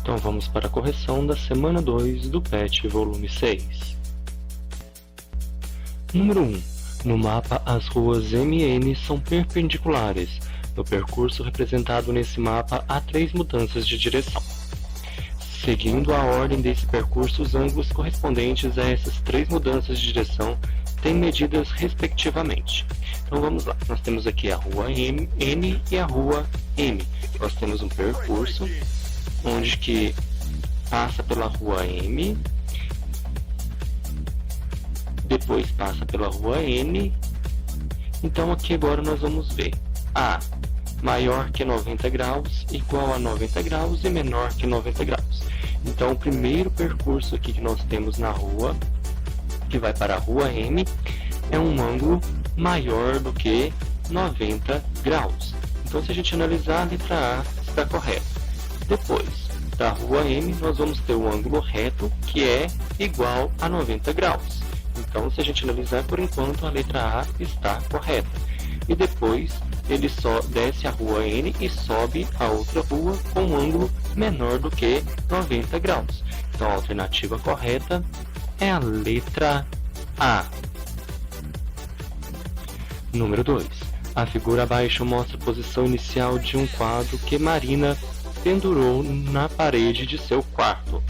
Então vamos para a correção da semana 2 do PET volume 6. Número 1. No mapa, as ruas M e N são perpendiculares. No percurso representado nesse mapa, há 3 mudanças de direção. Seguindo a ordem desse percurso, os ângulos correspondentes a essas 3 mudanças de direção têm medidas respectivamente. Então vamos lá, nós temos aqui a rua N e a rua M. Nós temos um percurso onde que passa pela rua M, depois passa pela rua N. Então aqui agora nós vamos ver A maior que 90 graus, igual a 90 graus e menor que 90 graus. Então o primeiro percurso aqui que nós temos na rua, que vai para a rua M, é um ângulo maior do que 90 graus. Então se a gente analisar, a letra A está correta. Depois da rua M, nós vamos ter o ângulo reto, que é igual a 90 graus. Então, se a gente analisar, por enquanto, a letra A está correta. E depois, ele só desce a rua N e sobe a outra rua com um ângulo menor do que 90 graus. Então, a alternativa correta é a letra A. Número 2. A figura abaixo mostra a posição inicial de um quadro que Marina pendurou na parede de seu quarto.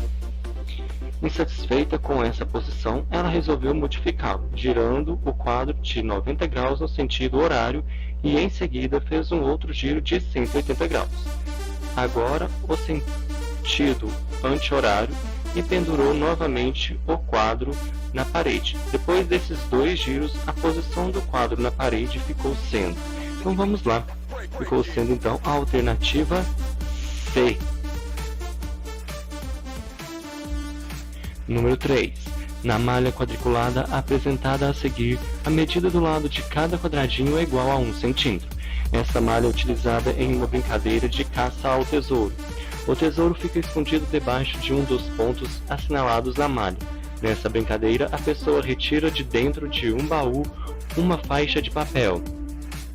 Insatisfeita com essa posição, ela resolveu modificá-lo, girando o quadro de 90 graus no sentido horário e em seguida fez um outro giro de 180 graus. Agora o sentido anti-horário e pendurou novamente o quadro na parede. Depois desses 2 giros, a posição do quadro na parede ficou sendo. Então vamos lá. Ficou sendo então a alternativa C. Número 3. Na malha quadriculada apresentada a seguir, a medida do lado de cada quadradinho é igual a 1 centímetro. Essa malha é utilizada em uma brincadeira de caça ao tesouro. O tesouro fica escondido debaixo de um dos pontos assinalados na malha. Nessa brincadeira, a pessoa retira de dentro de um baú uma faixa de papel,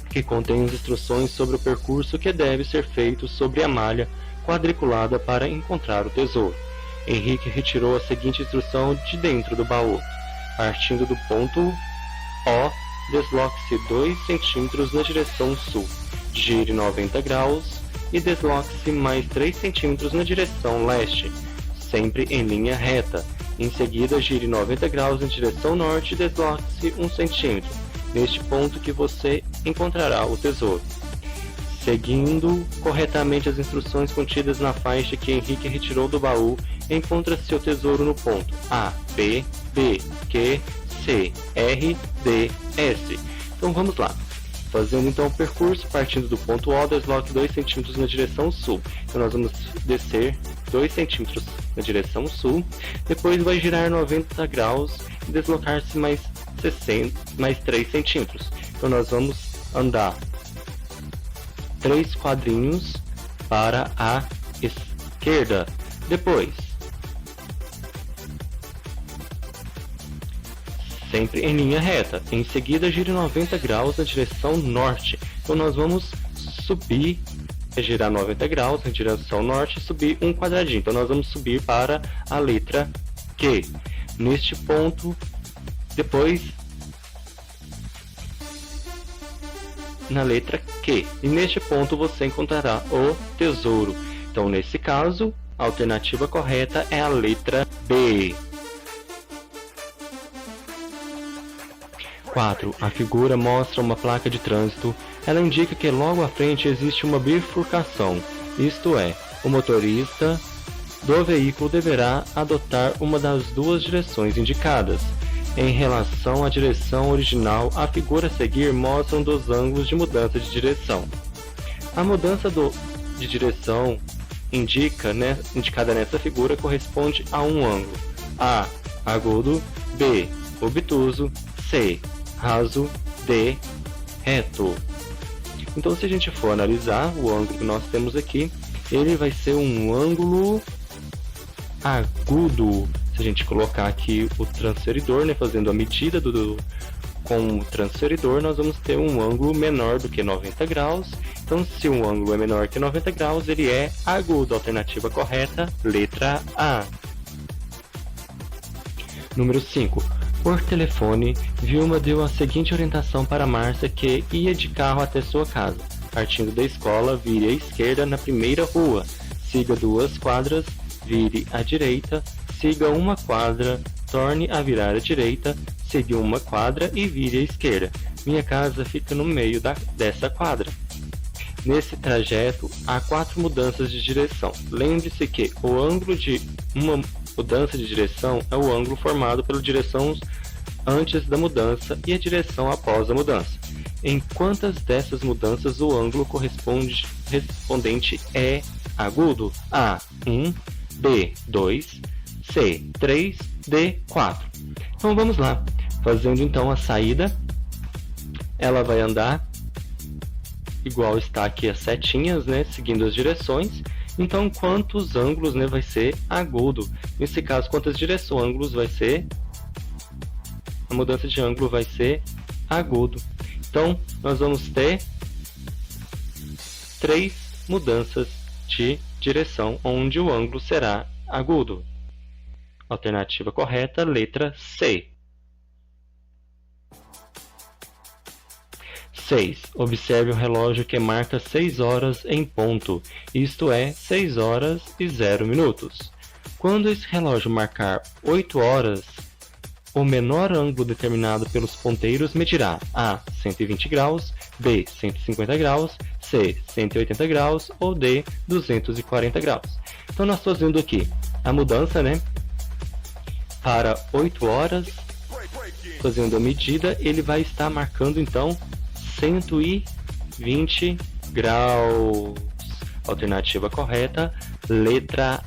que contém as instruções sobre o percurso que deve ser feito sobre a malha quadriculada para encontrar o tesouro. Henrique retirou a seguinte instrução de dentro do baú. Partindo do ponto O, desloque-se 2 centímetros na direção sul, gire 90 graus e desloque-se mais 3 centímetros na direção leste, sempre em linha reta. Em seguida, gire 90 graus na direção norte e desloque-se 1 centímetro. Neste ponto que você encontrará o tesouro. Seguindo corretamente as instruções contidas na faixa que Henrique retirou do baú, encontra-se o tesouro no ponto A, B, B, Q, C, R, D, S. Então vamos lá. Fazendo então o percurso, partindo do ponto O, desloque 2 centímetros na direção sul. Então nós vamos descer 2 centímetros na direção sul, depois vai girar 90 graus e deslocar-se mais 3 centímetros. Então nós vamos andar 3 quadrinhos para a esquerda. Depois, sempre em linha reta. Em seguida, gire 90 graus na direção norte. Então nós vamos subir, girar 90 graus na direção norte e subir um quadradinho. Então nós vamos subir para a letra Q. Neste ponto, depois na letra Q. E neste ponto você encontrará o tesouro. Então nesse caso, a alternativa correta é a letra B. 4. A figura mostra uma placa de trânsito. Ela indica que logo à frente existe uma bifurcação, isto é, o motorista do veículo deverá adotar uma das 2 direções indicadas. Em relação à direção original, a figura a seguir mostra um dos ângulos de mudança de direção. A mudança de direção indicada nessa figura corresponde a um ângulo A, agudo, B, obtuso, C, raso, D, reto. Então, se a gente for analisar o ângulo que nós temos aqui, ele vai ser um ângulo agudo. Se a gente colocar aqui o transferidor, fazendo a medida com o transferidor, nós vamos ter um ângulo menor do que 90 graus Então, se o ângulo é menor que 90 graus, ele é agudo. Alternativa correta, letra A. Número 5. Por telefone, Vilma deu a seguinte orientação para Márcia, que ia de carro até sua casa. Partindo da escola, vire à esquerda na primeira rua. Siga 2 quadras, vire à direita. Siga 1 quadra, torne a virar à direita. Siga 1 quadra e vire à esquerda. Minha casa fica no meio dessa quadra. Nesse trajeto, há 4 mudanças de direção. Lembre-se que o ângulo de uma mudança de direção é o ângulo formado pela direção antes da mudança e a direção após a mudança. Em quantas dessas mudanças o ângulo correspondente é agudo? A. 1, B. 2, C. 3, D. 4. Então vamos lá. Fazendo então a saída, ela vai andar igual está aqui as setinhas, né, seguindo as direções. Então, quantos ângulos, né, vai ser agudo? Nesse caso, quantas direções ângulos vai ser? A mudança de ângulo vai ser agudo. Então, nós vamos ter 3 mudanças de direção onde o ângulo será agudo. Alternativa correta, letra C. 6. Observe o relógio que marca 6 horas em ponto, isto é, 6 horas e 0 minutos. Quando esse relógio marcar 8 horas, o menor ângulo determinado pelos ponteiros medirá A. 120 graus, B. 150 graus, C. 180 graus ou D. 240 graus. Então nós estamos vendo aqui a mudança, né? Para 8 horas, fazendo a medida, ele vai estar marcando então 120 graus. Alternativa correta, letra